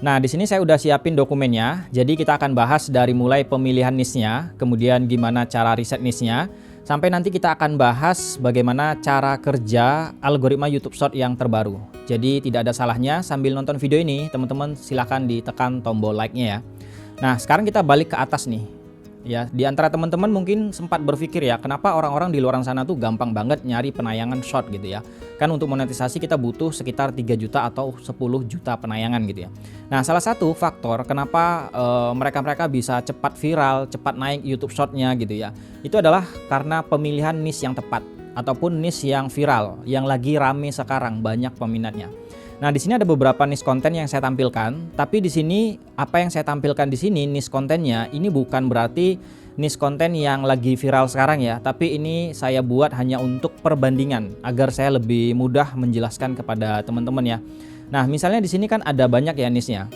Nah, di sini saya udah siapin dokumennya. Jadi kita akan bahas dari mulai pemilihan niche-nya, kemudian gimana cara riset niche-nya, sampai nanti kita akan bahas bagaimana cara kerja algoritma YouTube Short yang terbaru. Jadi tidak ada salahnya sambil nonton video ini, teman-teman silahkan ditekan tombol like-nya ya. Nah, sekarang kita balik ke atas nih. Ya, di antara teman-teman mungkin sempat berpikir ya, kenapa orang-orang di luar sana tuh gampang banget nyari penayangan short gitu ya. Kan untuk monetisasi kita butuh sekitar 3 juta atau 10 juta penayangan gitu ya. Nah, salah satu faktor kenapa mereka-mereka bisa cepat viral, cepat naik YouTube Short-nya gitu ya. Itu adalah karena pemilihan niche yang tepat ataupun niche yang viral, yang lagi rame sekarang, banyak peminatnya. Nah, di sini ada beberapa niche konten yang saya tampilkan, tapi di sini apa yang saya tampilkan di sini niche kontennya ini bukan berarti niche konten yang lagi viral sekarang ya, tapi ini saya buat hanya untuk perbandingan agar saya lebih mudah menjelaskan kepada teman-teman ya. Nah, misalnya di sini kan ada banyak ya niche-nya.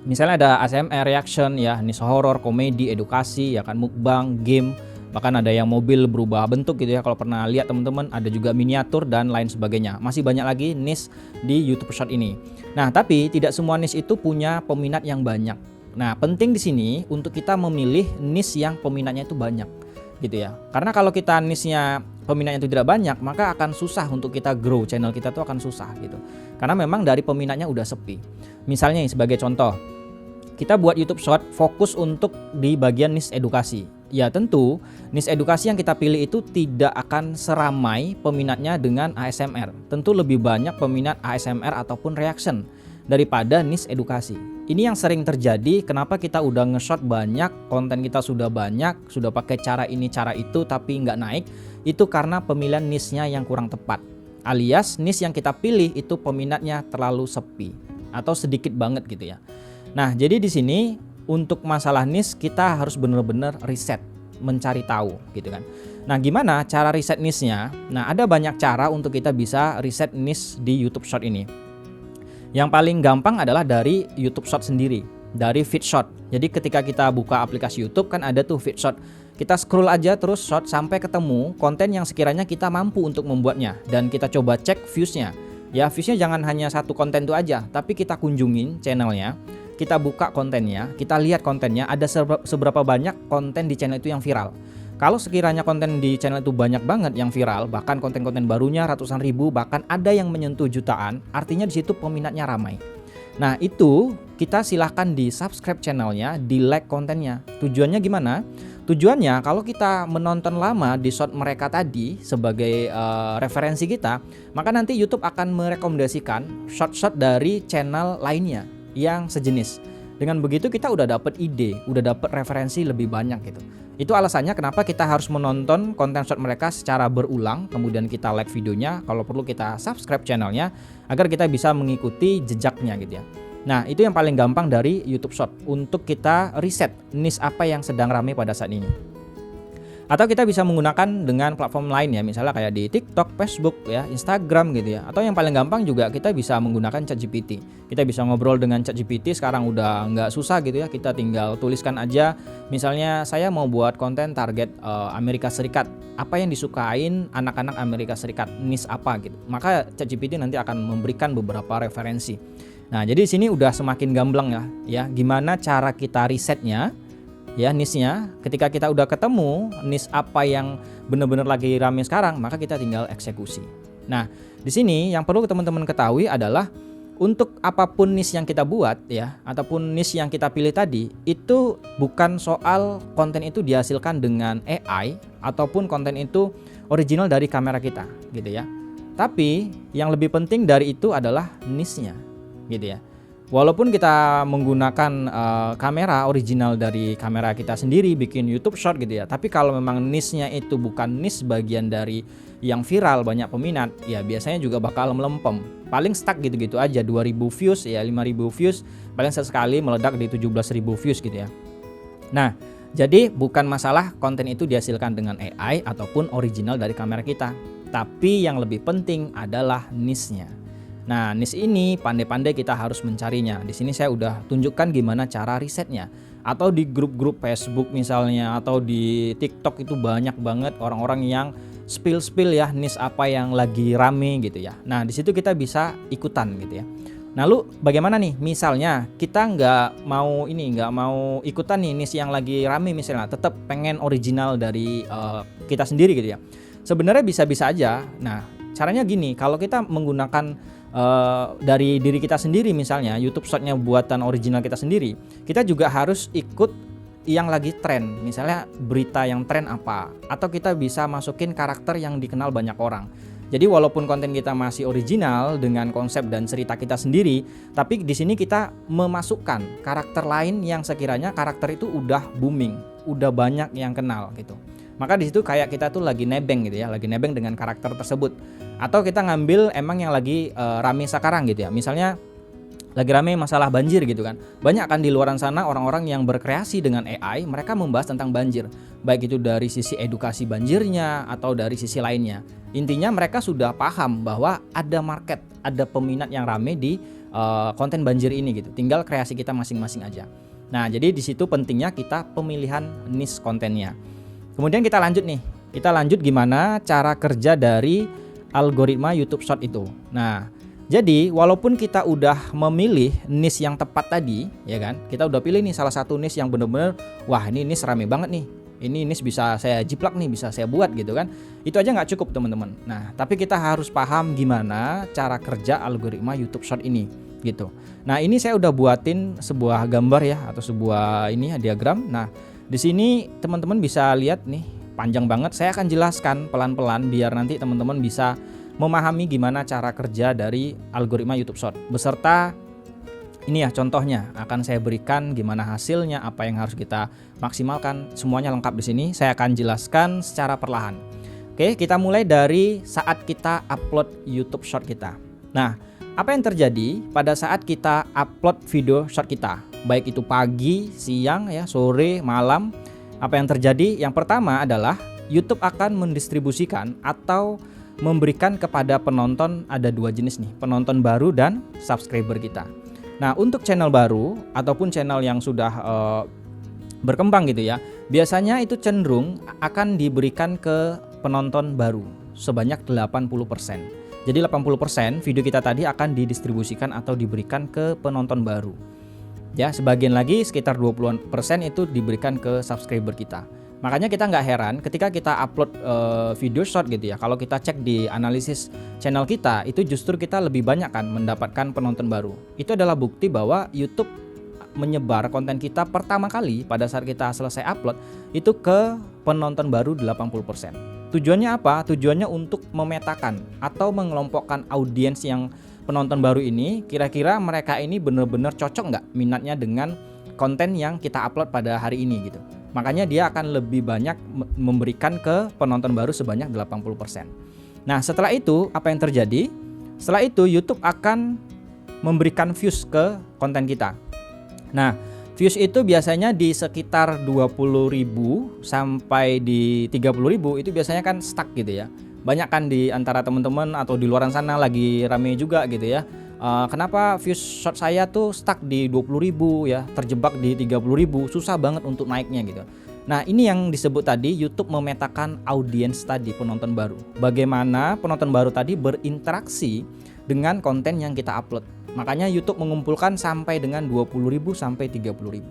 Misalnya ada ASMR reaction ya, niche horror, komedi, edukasi, ya kan mukbang, game, bahkan ada yang mobil berubah bentuk gitu ya, kalau pernah lihat teman-teman, ada juga miniatur dan lain sebagainya. Masih banyak lagi niche di YouTube Short ini. Nah, tapi tidak semua niche itu punya peminat yang banyak. Nah, penting di sini untuk kita memilih niche yang peminatnya itu banyak gitu ya. Karena kalau kita niche-nya peminatnya itu tidak banyak, maka akan susah untuk kita grow channel kita tuh akan susah gitu. Karena memang dari peminatnya udah sepi. Misalnya sebagai contoh, kita buat YouTube Short fokus untuk di bagian niche edukasi. Ya tentu niche edukasi yang kita pilih itu tidak akan seramai peminatnya dengan ASMR. Tentu lebih banyak peminat ASMR ataupun reaction daripada niche edukasi. Ini yang sering terjadi kenapa kita udah nge-short banyak, konten kita sudah banyak, sudah pakai cara ini cara itu tapi nggak naik. Itu karena pemilihan niche-nya yang kurang tepat. Alias niche yang kita pilih itu peminatnya terlalu sepi atau sedikit banget gitu ya. Nah, jadi di sini untuk masalah niche kita harus benar-benar riset, mencari tahu gitu kan. Nah, gimana cara riset niche-nya? Nah, ada banyak cara untuk kita bisa riset niche di YouTube Short ini. Yang paling gampang adalah dari YouTube Short sendiri, dari feed short. Jadi ketika kita buka aplikasi YouTube kan ada tuh feed short. Kita scroll aja terus short sampai ketemu konten yang sekiranya kita mampu untuk membuatnya dan kita coba cek views-nya. Ya, views-nya jangan hanya satu konten itu aja, tapi kita kunjungin channelnya. Kita buka kontennya, kita lihat kontennya ada seberapa banyak konten di channel itu yang viral. Kalau sekiranya konten di channel itu banyak banget yang viral, bahkan konten-konten barunya ratusan ribu, bahkan ada yang menyentuh jutaan, artinya di situ peminatnya ramai. Nah, itu kita silahkan di subscribe channelnya, di like kontennya. Tujuannya gimana? Tujuannya kalau kita menonton lama di short mereka tadi sebagai referensi kita, maka nanti YouTube akan merekomendasikan short-short dari channel lainnya yang sejenis. Dengan begitu kita udah dapet ide, udah dapet referensi lebih banyak gitu. Itu alasannya kenapa kita harus menonton konten short mereka secara berulang, kemudian kita like videonya, kalau perlu kita subscribe channelnya agar kita bisa mengikuti jejaknya gitu ya. Nah, itu yang paling gampang dari YouTube Short untuk kita riset niche apa yang sedang ramai pada saat ini. Atau kita bisa menggunakan dengan platform lain ya, misalnya kayak di TikTok, Facebook ya, Instagram gitu ya. Atau yang paling gampang juga kita bisa menggunakan ChatGPT. Kita bisa ngobrol dengan ChatGPT, sekarang udah nggak susah gitu ya. Kita tinggal tuliskan aja, misalnya saya mau buat konten target Amerika Serikat. Apa yang disukain anak-anak Amerika Serikat, niche apa gitu. Maka ChatGPT nanti akan memberikan beberapa referensi. Nah, jadi di sini udah semakin gamblang ya. Gimana cara kita risetnya? Ya, niche-nya ketika kita udah ketemu niche apa yang benar-benar lagi rame sekarang, maka kita tinggal eksekusi. Nah, di sini yang perlu teman-teman ketahui adalah untuk apapun niche yang kita buat ya, ataupun niche yang kita pilih tadi, itu bukan soal konten itu dihasilkan dengan AI ataupun konten itu original dari kamera kita gitu ya. Tapi yang lebih penting dari itu adalah niche-nya gitu ya. Walaupun kita menggunakan kamera original dari kamera kita sendiri, bikin YouTube Short gitu ya, tapi kalau memang niche-nya itu bukan niche bagian dari yang viral banyak peminat, ya biasanya juga bakal melempem. Paling stuck gitu-gitu aja, 2000 views ya, 5000 views, paling sesekali meledak di 17000 views gitu ya. Nah, jadi bukan masalah konten itu dihasilkan dengan AI ataupun original dari kamera kita, tapi yang lebih penting adalah niche-nya. Nah, niche ini pandai-pandai kita harus mencarinya. Di sini saya udah tunjukkan gimana cara risetnya. Atau di grup-grup Facebook misalnya, atau di TikTok itu banyak banget orang-orang yang spill ya niche apa yang lagi rame gitu ya. Nah, di situ kita bisa ikutan gitu ya. Lalu bagaimana nih? Misalnya kita nggak mau ikutan nih niche yang lagi rame misalnya, tetap pengen original dari kita sendiri gitu ya. Sebenarnya bisa-bisa aja. Nah, caranya gini, kalau kita menggunakan dari diri kita sendiri misalnya, YouTube Short-nya buatan original kita sendiri, kita juga harus ikut yang lagi tren. Misalnya berita yang tren apa, atau kita bisa masukin karakter yang dikenal banyak orang. Jadi walaupun konten kita masih original dengan konsep dan cerita kita sendiri, tapi di sini kita memasukkan karakter lain yang sekiranya karakter itu udah booming, udah banyak yang kenal gitu. Maka di situ kayak kita tuh lagi nebeng gitu ya, lagi nebeng dengan karakter tersebut. Atau kita ngambil emang yang lagi rame sekarang gitu ya. Misalnya lagi rame masalah banjir gitu kan. Banyak kan di luaran sana orang-orang yang berkreasi dengan AI, mereka membahas tentang banjir. Baik itu dari sisi edukasi banjirnya atau dari sisi lainnya. Intinya mereka sudah paham bahwa ada market, ada peminat yang rame di konten banjir ini gitu. Tinggal kreasi kita masing-masing aja. Nah, jadi di situ pentingnya kita pemilihan niche kontennya. Kemudian kita lanjut nih. Kita lanjut gimana cara kerja dari algoritma YouTube Short itu. Nah, jadi walaupun kita udah memilih niche yang tepat tadi, ya kan? Kita udah pilih nih salah satu niche yang bener-bener, wah ini niche rame banget nih. Ini niche bisa saya jiplak nih, bisa saya buat gitu kan. Itu aja nggak cukup teman-teman. Nah, tapi kita harus paham gimana cara kerja algoritma YouTube Short ini gitu. Nah, ini saya udah buatin sebuah gambar ya atau sebuah ini diagram. Nah, di sini teman-teman bisa lihat nih, panjang banget. Saya akan jelaskan pelan-pelan biar nanti teman-teman bisa memahami gimana cara kerja dari algoritma YouTube Short beserta ini ya contohnya akan saya berikan gimana hasilnya, apa yang harus kita maksimalkan, semuanya lengkap di sini. Saya akan jelaskan secara perlahan. Oke, kita mulai dari saat kita upload YouTube Short kita. Nah, apa yang terjadi pada saat kita upload video short kita? Baik itu pagi, siang ya, sore, malam. Apa yang terjadi? Yang pertama adalah YouTube akan mendistribusikan atau memberikan kepada penonton ada dua jenis nih, penonton baru dan subscriber kita. Nah, untuk channel baru ataupun channel yang sudah berkembang gitu ya, biasanya itu cenderung akan diberikan ke penonton baru sebanyak 80%. Jadi 80% video kita tadi akan didistribusikan atau diberikan ke penonton baru. Ya, sebagian lagi sekitar 20% itu diberikan ke subscriber kita. Makanya kita nggak heran ketika kita upload video short gitu ya. Kalau kita cek di analisis channel kita, itu justru kita lebih banyak kan mendapatkan penonton baru. Itu adalah bukti bahwa YouTube menyebar konten kita pertama kali pada saat kita selesai upload itu ke penonton baru 80%. Tujuannya apa? Tujuannya untuk memetakan atau mengelompokkan audiens yang penonton baru ini, kira-kira mereka ini benar-benar cocok nggak minatnya dengan konten yang kita upload pada hari ini gitu. Makanya dia akan lebih banyak memberikan ke penonton baru sebanyak 80%. Nah, setelah itu apa yang terjadi? Setelah itu YouTube akan memberikan views ke konten kita. Nah, views itu biasanya di sekitar 20.000 sampai di 30.000 itu biasanya kan stuck gitu ya. Banyak kan di antara teman-teman atau di luaran sana lagi rame juga gitu ya. Kenapa views short saya tuh stuck di 20.000 ya, terjebak di 30.000, susah banget untuk naiknya gitu. Nah, ini yang disebut tadi YouTube memetakan audiens tadi, penonton baru. Bagaimana penonton baru tadi berinteraksi dengan konten yang kita upload. Makanya YouTube mengumpulkan sampai dengan 20.000 sampai 30.000.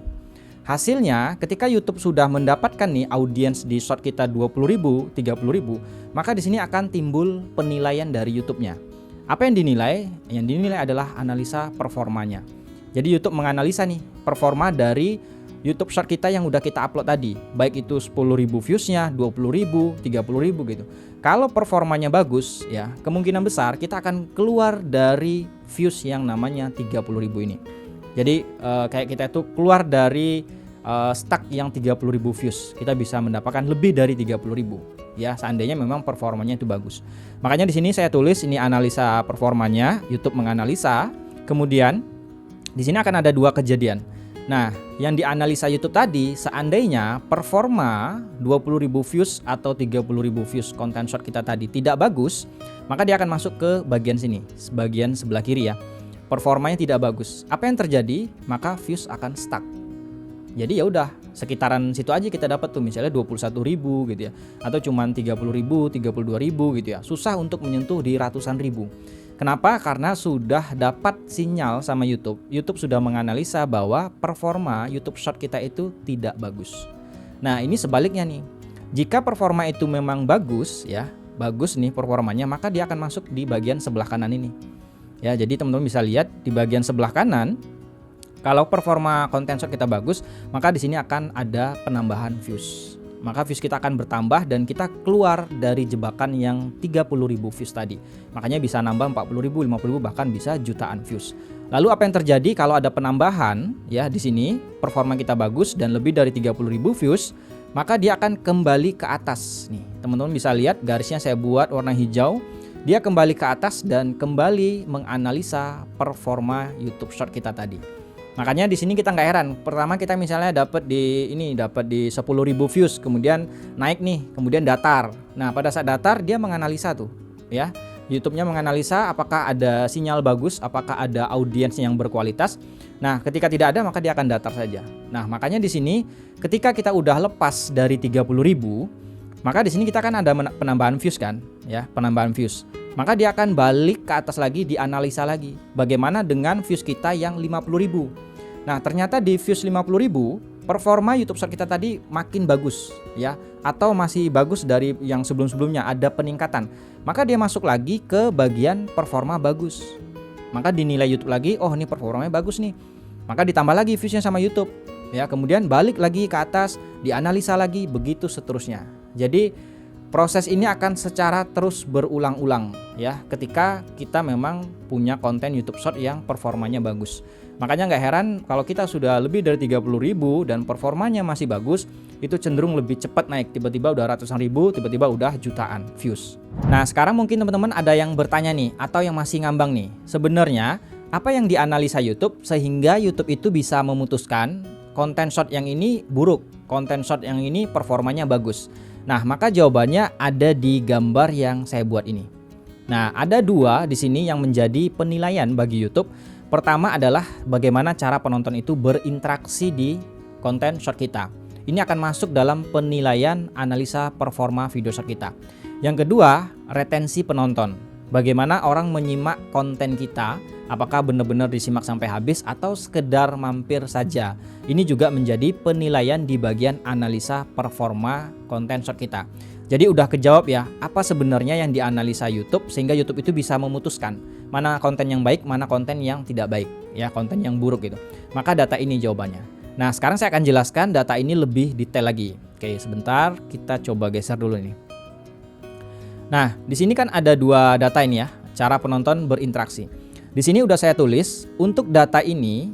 Hasilnya ketika YouTube sudah mendapatkan nih audiens di short kita 20.000, 30.000, maka di sini akan timbul penilaian dari YouTube-nya. Apa yang dinilai? Yang dinilai adalah analisa performanya. Jadi YouTube menganalisa nih performa dari YouTube Short kita yang udah kita upload tadi, baik itu 10.000 views-nya, 20.000, 30.000 gitu. Kalau performanya bagus ya, kemungkinan besar kita akan keluar dari views yang namanya 30.000 ini. Jadi kayak kita itu keluar dari stuck yang 30.000 views, kita bisa mendapatkan lebih dari 30.000 ya, seandainya memang performanya itu bagus. Makanya di sini saya tulis ini analisa performanya, YouTube menganalisa. Kemudian di sini akan ada dua kejadian. Nah, yang dianalisa YouTube tadi, seandainya performa 20.000 views atau 30.000 views konten short kita tadi tidak bagus, maka dia akan masuk ke bagian sini, bagian sebelah kiri ya. Performanya tidak bagus. Apa yang terjadi? Maka views akan stuck. Jadi ya udah sekitaran situ aja kita dapat tuh, misalnya 21.000 gitu ya, atau cuman 30.000, 32.000 gitu ya. Susah untuk menyentuh di ratusan ribu. Kenapa? Karena sudah dapat sinyal sama YouTube. YouTube sudah menganalisa bahwa performa YouTube Short kita itu tidak bagus. Nah, ini sebaliknya nih. Jika performa itu memang bagus ya, bagus nih performanya, maka dia akan masuk di bagian sebelah kanan ini. Ya, jadi teman-teman bisa lihat di bagian sebelah kanan, kalau performa konten short kita bagus, maka di sini akan ada penambahan views. Maka views kita akan bertambah dan kita keluar dari jebakan yang 30.000 views tadi. Makanya bisa nambah 40.000, 50.000, bahkan bisa jutaan views. Lalu apa yang terjadi kalau ada penambahan ya di sini performa kita bagus dan lebih dari 30.000 views, maka dia akan kembali ke atas nih. Teman-teman bisa lihat garisnya saya buat warna hijau. Dia kembali ke atas dan kembali menganalisa performa YouTube Short kita tadi. Makanya di sini kita nggak heran. Pertama kita misalnya dapat di 10.000 views, kemudian naik nih, kemudian datar. Nah, pada saat datar dia menganalisa tuh, ya. YouTube-nya menganalisa apakah ada sinyal bagus, apakah ada audiens yang berkualitas. Nah, ketika tidak ada maka dia akan datar saja. Nah, makanya di sini ketika kita udah lepas dari 30.000, maka di sini kita kan ada penambahan views kan, ya, penambahan views. Maka dia akan balik ke atas lagi, dianalisa lagi. Bagaimana dengan views kita yang 50.000? Nah, ternyata di views 50.000, performa YouTube Short kita tadi makin bagus, ya, atau masih bagus dari yang sebelum-sebelumnya, ada peningkatan. Maka dia masuk lagi ke bagian performa bagus. Maka dinilai YouTube lagi, oh ini performanya bagus nih. Maka ditambah lagi viewsnya sama YouTube, ya. Kemudian balik lagi ke atas, dianalisa lagi, begitu seterusnya. Jadi proses ini akan secara terus berulang-ulang ya ketika kita memang punya konten YouTube Short yang performanya bagus. Makanya nggak heran kalau kita sudah lebih dari 30.000 dan performanya masih bagus, itu cenderung lebih cepat naik. Tiba-tiba udah ratusan ribu, tiba-tiba udah jutaan views. Nah, sekarang mungkin teman-teman ada yang bertanya nih atau yang masih ngambang nih. Sebenarnya apa yang dianalisa YouTube sehingga YouTube itu bisa memutuskan konten short yang ini buruk, konten short yang ini performanya bagus. Nah, maka jawabannya ada di gambar yang saya buat ini. Nah, ada dua di sini yang menjadi penilaian bagi YouTube. Pertama adalah bagaimana cara penonton itu berinteraksi di konten short kita. Ini akan masuk dalam penilaian analisa performa video short kita. Yang kedua, retensi penonton. Bagaimana orang menyimak konten kita, apakah benar-benar disimak sampai habis atau sekedar mampir saja. Ini juga menjadi penilaian di bagian analisa performa konten short kita. Jadi udah kejawab ya, apa sebenarnya yang dianalisa YouTube sehingga YouTube itu bisa memutuskan mana konten yang baik, mana konten yang tidak baik, ya, konten yang buruk gitu. Maka data ini jawabannya. Nah, sekarang saya akan jelaskan data ini lebih detail lagi. Oke, sebentar kita coba geser dulu nih. Nah, di sini kan ada dua data ini ya, cara penonton berinteraksi. Di sini udah saya tulis, untuk data ini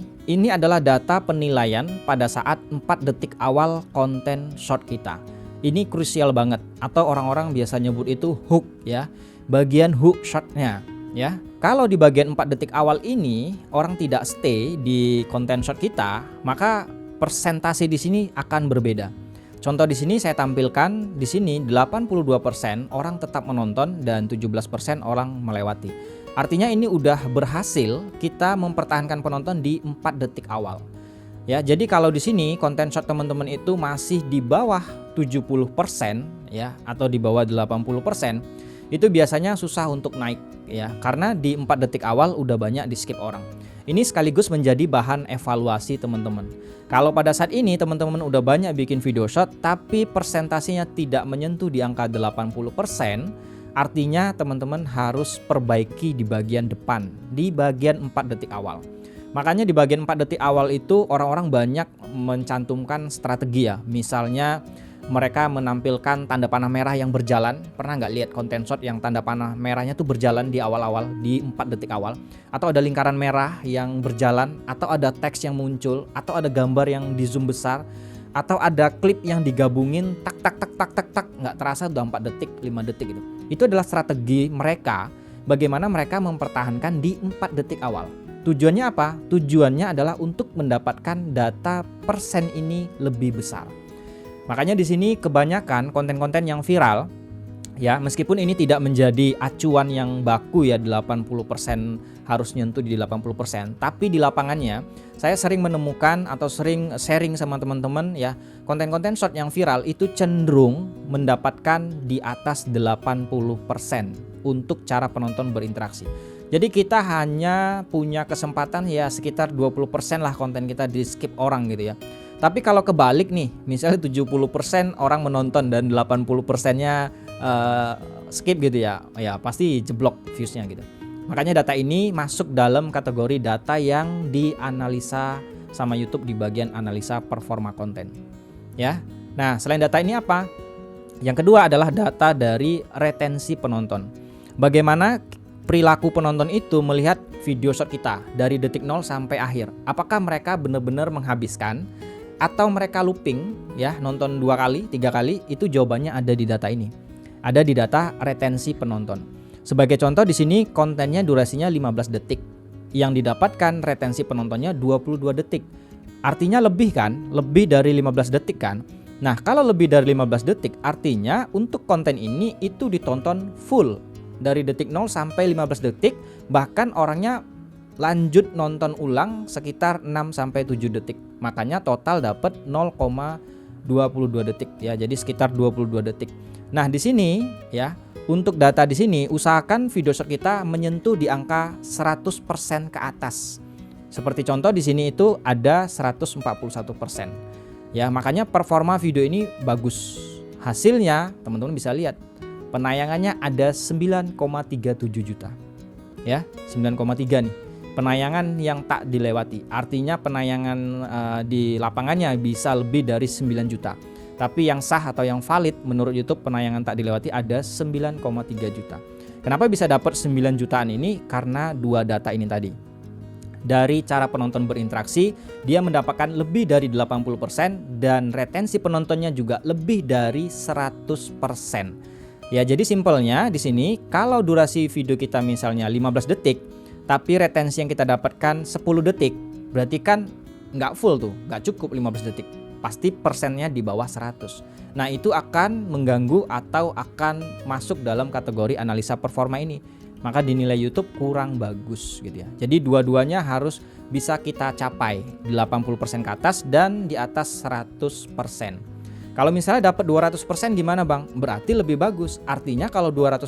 adalah data penilaian pada saat 4 detik awal konten short kita. Ini krusial banget, atau orang-orang biasa nyebut itu hook ya, bagian hook shortnya ya. Kalau di bagian 4 detik awal ini orang tidak stay di konten short kita, maka persentase di sini akan berbeda. Contoh di sini saya tampilkan, di sini 82% orang tetap menonton dan 17% orang melewati. Artinya ini udah berhasil kita mempertahankan penonton di 4 detik awal. Ya, jadi kalau di sini konten short teman-teman itu masih di bawah 70% ya atau di bawah 80%, itu biasanya susah untuk naik ya, karena di 4 detik awal udah banyak di skip orang. Ini sekaligus menjadi bahan evaluasi teman-teman. Kalau pada saat ini teman-teman udah banyak bikin video short tapi persentasenya tidak menyentuh di angka 80%, artinya teman-teman harus perbaiki di bagian depan, di bagian 4 detik awal. Makanya di bagian 4 detik awal itu orang-orang banyak mencantumkan strategi ya. Misalnya mereka menampilkan tanda panah merah yang berjalan. Pernah nggak lihat konten short yang tanda panah merahnya tuh berjalan di awal-awal, di 4 detik awal? Atau ada lingkaran merah yang berjalan, atau ada teks yang muncul, atau ada gambar yang di zoom besar, atau ada klip yang digabungin tak tak tak tak tak tak, nggak terasa udah 4 detik, 5 detik gitu. Itu adalah strategi mereka, bagaimana mereka mempertahankan di 4 detik awal. Tujuannya apa? Tujuannya adalah untuk mendapatkan data persen ini lebih besar. Makanya di sini kebanyakan konten-konten yang viral ya, meskipun ini tidak menjadi acuan yang baku ya 80% harus nyentuh di 80%, tapi di lapangannya saya sering menemukan atau sering sharing sama teman-teman ya, konten-konten short yang viral itu cenderung mendapatkan di atas 80% untuk cara penonton berinteraksi. Jadi kita hanya punya kesempatan ya sekitar 20% lah konten kita di skip orang gitu ya. Tapi kalau kebalik nih, misalnya 70% orang menonton dan 80%-nya skip gitu ya, ya pasti jeblok viewsnya gitu. Makanya data ini masuk dalam kategori data yang dianalisa sama YouTube di bagian analisa performa konten. Ya. Nah, selain data ini apa? Yang kedua adalah data dari retensi penonton. Bagaimana perilaku penonton itu melihat video short kita dari detik 0 sampai akhir. Apakah mereka benar-benar menghabiskan atau mereka looping ya, nonton 2 kali, 3 kali? Itu jawabannya ada di data ini. Ada di data retensi penonton. Sebagai contoh di sini kontennya durasinya 15 detik. Yang didapatkan retensi penontonnya 22 detik. Artinya lebih kan? Lebih dari 15 detik kan? Nah, kalau lebih dari 15 detik artinya untuk konten ini itu ditonton full dari detik 0 sampai 15 detik, bahkan orangnya lanjut nonton ulang sekitar 6 sampai 7 detik. Makanya total dapat 0,22 detik ya. Jadi sekitar 22 detik. Nah, di sini ya, untuk data di sini usahakan video short kita menyentuh di angka 100% ke atas. Seperti contoh di sini itu ada 141%. Ya, makanya performa video ini bagus. Hasilnya teman-teman bisa lihat. Penayangannya ada 9,37 juta. Ya, 9,3 nih. Penayangan yang tak dilewati. Artinya penayangan di lapangannya bisa lebih dari 9 juta. Tapi yang sah atau yang valid menurut YouTube penayangan tak dilewati ada 9,3 juta. Kenapa bisa dapat 9 jutaan ini? Karena dua data ini tadi. Dari cara penonton berinteraksi, dia mendapatkan lebih dari 80% dan retensi penontonnya juga lebih dari 100%. Ya, jadi simpelnya di sini kalau durasi video kita misalnya 15 detik, tapi retensi yang kita dapatkan 10 detik, berarti kan nggak full tuh, nggak cukup 15 detik. Pasti persennya di bawah 100. Nah, itu akan mengganggu atau akan masuk dalam kategori analisa performa ini. Maka dinilai YouTube kurang bagus gitu ya. Jadi dua-duanya harus bisa kita capai 80% ke atas dan di atas 100%. Kalau misalnya dapat 200% gimana Bang? Berarti lebih bagus. Artinya kalau 200%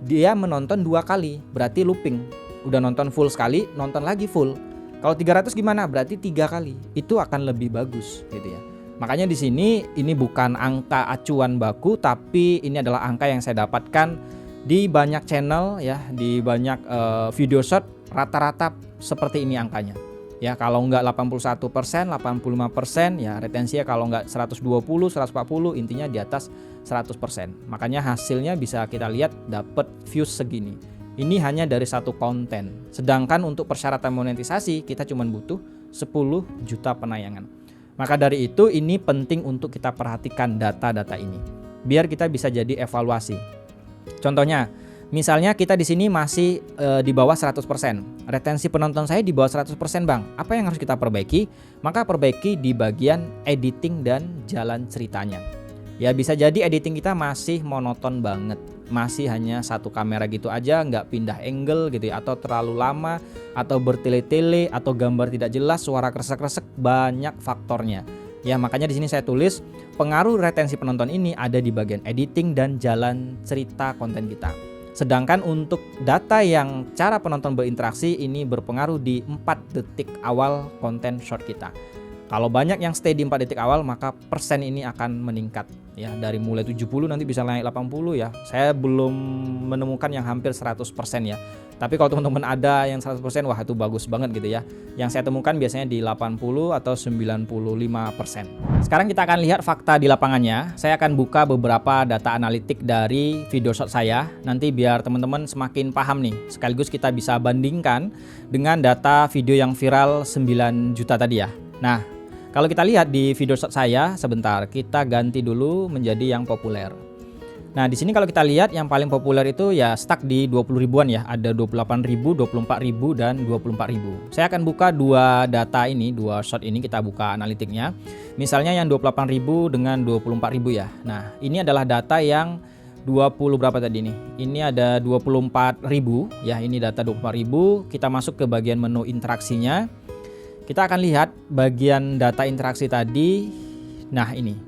dia menonton 2 kali, berarti looping. Udah nonton full sekali, nonton lagi full. Kalau 300 gimana? Berarti 3 kali. Itu akan lebih bagus gitu ya. Makanya di sini ini bukan angka acuan baku, tapi ini adalah angka yang saya dapatkan di banyak channel ya, di banyak video short rata-rata seperti ini angkanya. Ya, kalau enggak 81%, 85% ya retensinya, kalau enggak 120, 140 intinya di atas 100%. Makanya hasilnya bisa kita lihat dapat views segini. Ini hanya dari satu konten. Sedangkan untuk persyaratan monetisasi kita cuma butuh 10 juta penayangan. Maka dari itu ini penting untuk kita perhatikan data-data ini. Biar kita bisa jadi evaluasi. Contohnya, misalnya kita di sini masih di bawah 100%. Retensi penonton saya di bawah 100%, Bang. Apa yang harus kita perbaiki? Maka perbaiki di bagian editing dan jalan ceritanya. Ya, bisa jadi editing kita masih monoton banget. Masih hanya satu kamera gitu aja, nggak pindah angle gitu ya, atau terlalu lama, atau bertele-tele, atau gambar tidak jelas, suara kresek-kresek, banyak faktornya. Ya, makanya di sini saya tulis pengaruh retensi penonton ini ada di bagian editing dan jalan cerita konten kita. Sedangkan untuk data yang cara penonton berinteraksi ini berpengaruh di 4 detik awal konten short kita. Kalau banyak yang stay di 4 detik awal, maka persen ini akan meningkat ya, dari mulai 70 nanti bisa naik 80 ya. Saya belum menemukan yang hampir 100% ya. Tapi kalau teman-teman ada yang 100%, wah itu bagus banget gitu ya. Yang saya temukan biasanya di 80 atau 95%. Sekarang kita akan lihat fakta di lapangannya. Saya akan buka beberapa data analitik dari video short saya. Nanti biar teman-teman semakin paham nih. Sekaligus kita bisa bandingkan dengan data video yang viral 9 juta tadi ya. Nah, kalau kita lihat di video short saya, sebentar kita ganti dulu menjadi yang populer. Nah, di sini kalau kita lihat yang paling populer itu ya stuck di 20 ribuan ya. Ada 28.000, 24.000 dan 24.000. Saya akan buka dua data ini, dua short ini kita buka analitiknya. Misalnya yang 28.000 dengan 24.000 ya. Nah, ini adalah data yang 20 berapa tadi nih? Ini ada 24.000 ya, ini data 24.000. Kita masuk ke bagian menu interaksinya. Kita akan lihat bagian data interaksi tadi. Nah, ini.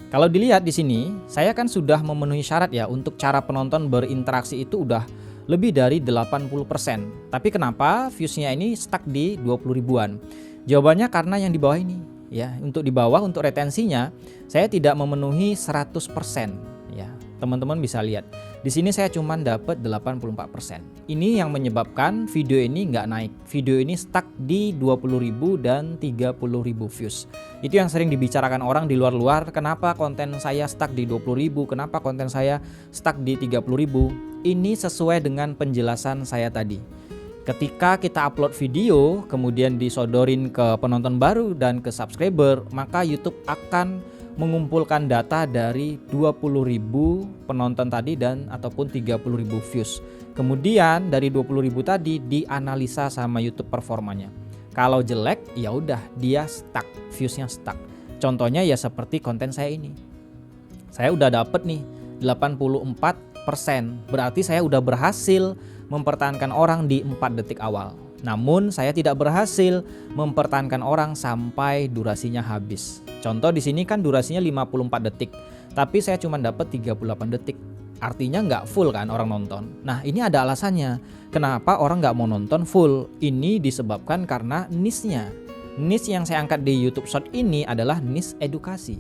Kalau dilihat di sini, saya kan sudah memenuhi syarat ya untuk cara penonton berinteraksi itu udah lebih dari 80%. Tapi kenapa viewsnya ini stuck di 20 ribuan? Jawabannya karena yang di bawah ini ya. Untuk di bawah, untuk retensinya saya tidak memenuhi 100% ya. Teman-teman bisa lihat. Di sini saya cuma dapat 84%. Ini yang menyebabkan video ini nggak naik. Video ini stuck di 20.000 dan 30.000 views. Itu yang sering dibicarakan orang di luar-luar, kenapa konten saya stuck di 20.000, kenapa konten saya stuck di 30.000. Ini sesuai dengan penjelasan saya tadi. Ketika kita upload video, kemudian disodorin ke penonton baru dan ke subscriber, maka YouTube akan mengumpulkan data dari 20.000 penonton tadi dan ataupun 30.000 views. Kemudian dari 20.000 tadi dianalisa sama YouTube performanya. Kalau jelek ya udah dia stuck, viewsnya stuck. Contohnya ya seperti konten saya ini. Saya udah dapet nih 84%, berarti saya udah berhasil mempertahankan orang di 4 detik awal. Namun saya tidak berhasil mempertahankan orang sampai durasinya habis. Contoh di sini kan durasinya 54 detik, tapi saya cuma dapat 38 detik. Artinya nggak full kan orang nonton. Nah ini ada alasannya. Kenapa orang nggak mau nonton full? Ini disebabkan karena niche-nya. Niche yang saya angkat di YouTube Short ini adalah niche edukasi.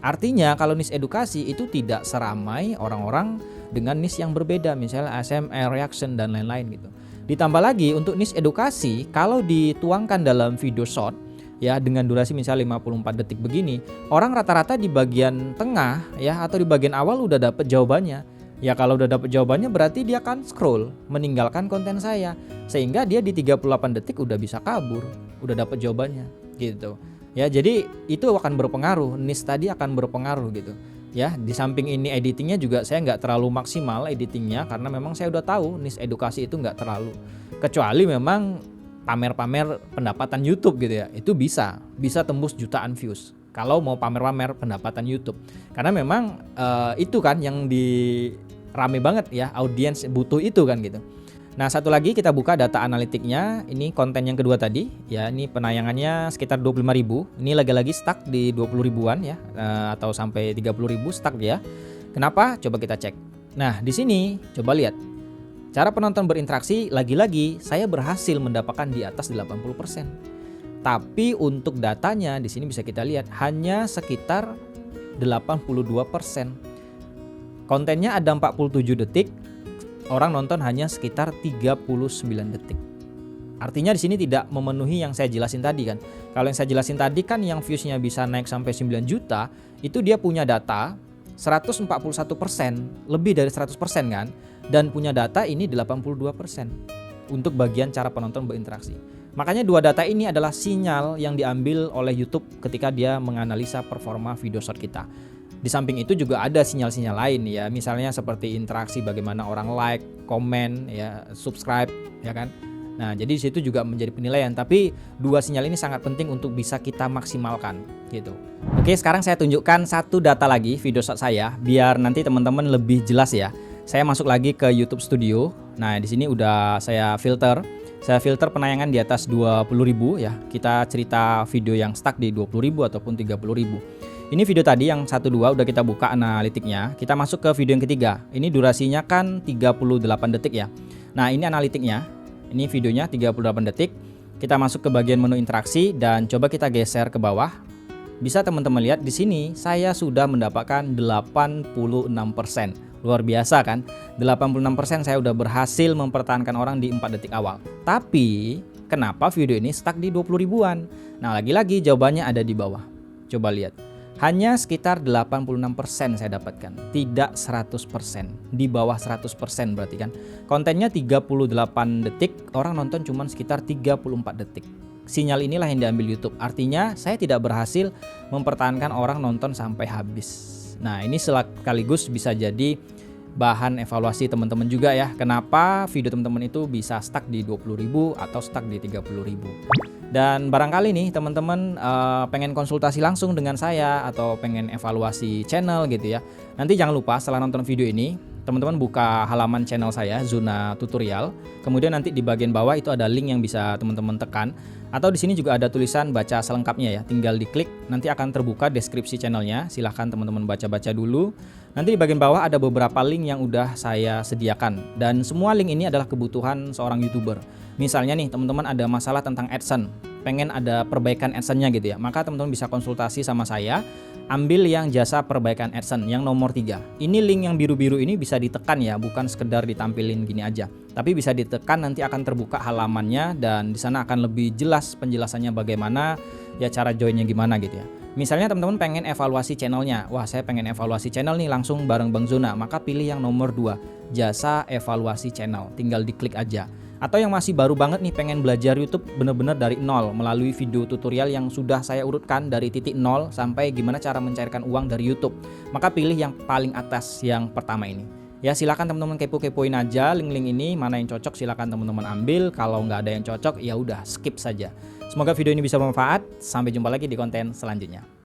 Artinya kalau niche edukasi itu tidak seramai orang-orang dengan niche yang berbeda, misalnya ASMR, reaction dan lain-lain gitu. Ditambah lagi untuk niche edukasi, kalau dituangkan dalam video short ya dengan durasi misalnya 54 detik begini, orang rata-rata di bagian tengah ya atau di bagian awal udah dapet jawabannya. Ya kalau udah dapet jawabannya berarti dia akan scroll meninggalkan konten saya, sehingga dia di 38 detik udah bisa kabur, udah dapet jawabannya gitu. Ya jadi itu akan berpengaruh, niche tadi akan berpengaruh gitu. Ya, di samping ini editingnya juga saya nggak terlalu maksimal editingnya karena memang saya udah tahu niche edukasi itu nggak terlalu. Kecuali memang pamer-pamer pendapatan YouTube gitu ya, itu bisa tembus jutaan views. Kalau mau pamer-pamer pendapatan YouTube, karena memang itu kan yang rame banget ya, audiens butuh itu kan gitu. Nah satu lagi kita buka data analitiknya, ini konten yang kedua tadi ya, ini penayangannya sekitar 25.000, ini lagi-lagi stuck di 20 ribuan ya, atau sampai 30.000 stuck dia. Kenapa? Coba kita cek. Nah di sini coba lihat, cara penonton berinteraksi lagi-lagi saya berhasil mendapatkan di atas 80%. Tapi untuk datanya di sini bisa kita lihat hanya sekitar 82%. Kontennya ada 47 detik. Orang nonton hanya sekitar 39 detik. Artinya di sini tidak memenuhi yang saya jelasin tadi kan. Kalau yang saya jelasin tadi kan yang viewsnya bisa naik sampai 9 juta, itu dia punya data 141%, lebih dari 100% kan, dan punya data ini 82% untuk bagian cara penonton berinteraksi. Makanya dua data ini adalah sinyal yang diambil oleh YouTube ketika dia menganalisa performa video short kita. Di samping itu juga ada sinyal-sinyal lain ya, misalnya seperti interaksi, bagaimana orang like, komen, ya, subscribe, ya kan. Nah, jadi di situ juga menjadi penilaian. Tapi dua sinyal ini sangat penting untuk bisa kita maksimalkan, gitu. Oke, sekarang saya tunjukkan satu data lagi video shot saya, biar nanti teman-teman lebih jelas ya. Saya masuk lagi ke YouTube Studio. Nah, di sini udah saya filter. Saya filter penayangan di atas 20.000 ya. Kita cerita video yang stuck di 20.000 ataupun 30.000. Ini video tadi yang 1-2 udah kita buka analitiknya. Kita masuk ke video yang ketiga. Ini durasinya kan 38 detik ya. Nah, ini analitiknya. Ini videonya 38 detik. Kita masuk ke bagian menu interaksi dan coba kita geser ke bawah. Bisa teman-teman lihat di sini saya sudah mendapatkan 86%. Luar biasa kan? 86% saya udah berhasil mempertahankan orang di 4 detik awal. Tapi kenapa video ini stuck di 20 ribuan? Nah, lagi-lagi jawabannya ada di bawah. Coba lihat. Hanya sekitar 86% saya dapatkan, tidak 100%, di bawah 100% berarti kan. Kontennya 38 detik, orang nonton cuma sekitar 34 detik. Sinyal inilah yang diambil YouTube, artinya saya tidak berhasil mempertahankan orang nonton sampai habis. Nah ini sekaligus bisa jadi bahan evaluasi teman-teman juga ya, kenapa video teman-teman itu bisa stuck di 20.000 atau stuck di 30.000. Dan barangkali nih teman-teman pengen konsultasi langsung dengan saya atau pengen evaluasi channel gitu ya. Nanti jangan lupa setelah nonton video ini teman-teman buka halaman channel saya, Zuna Tutorial. Kemudian nanti di bagian bawah itu ada link yang bisa teman-teman tekan. Atau di sini juga ada tulisan baca selengkapnya ya. Tinggal diklik, nanti akan terbuka deskripsi channelnya. Silahkan teman-teman baca-baca dulu. Nanti di bagian bawah ada beberapa link yang udah saya sediakan. Dan semua link ini adalah kebutuhan seorang YouTuber. Misalnya nih teman-teman ada masalah tentang AdSense, pengen ada perbaikan AdSense-nya gitu ya. Maka teman-teman bisa konsultasi sama saya. Ambil yang jasa perbaikan AdSense yang nomor 3. Ini link yang biru-biru ini bisa ditekan ya, bukan sekedar ditampilin gini aja. Tapi bisa ditekan, nanti akan terbuka halamannya dan di sana akan lebih jelas penjelasannya bagaimana ya, cara joinnya gimana gitu ya. Misalnya teman-teman pengen evaluasi channelnya. Wah, saya pengen evaluasi channel nih langsung bareng Bang Zuna. Maka pilih yang nomor 2, jasa evaluasi channel. Tinggal diklik aja. Atau yang masih baru banget nih pengen belajar YouTube bener-bener dari nol melalui video tutorial yang sudah saya urutkan dari titik nol sampai gimana cara mencairkan uang dari YouTube. Maka pilih yang paling atas, yang pertama ini. Ya silakan teman-teman kepo-kepoin aja link-link ini, mana yang cocok silakan teman-teman ambil. Kalau nggak ada yang cocok ya udah skip saja. Semoga video ini bisa bermanfaat. Sampai jumpa lagi di konten selanjutnya.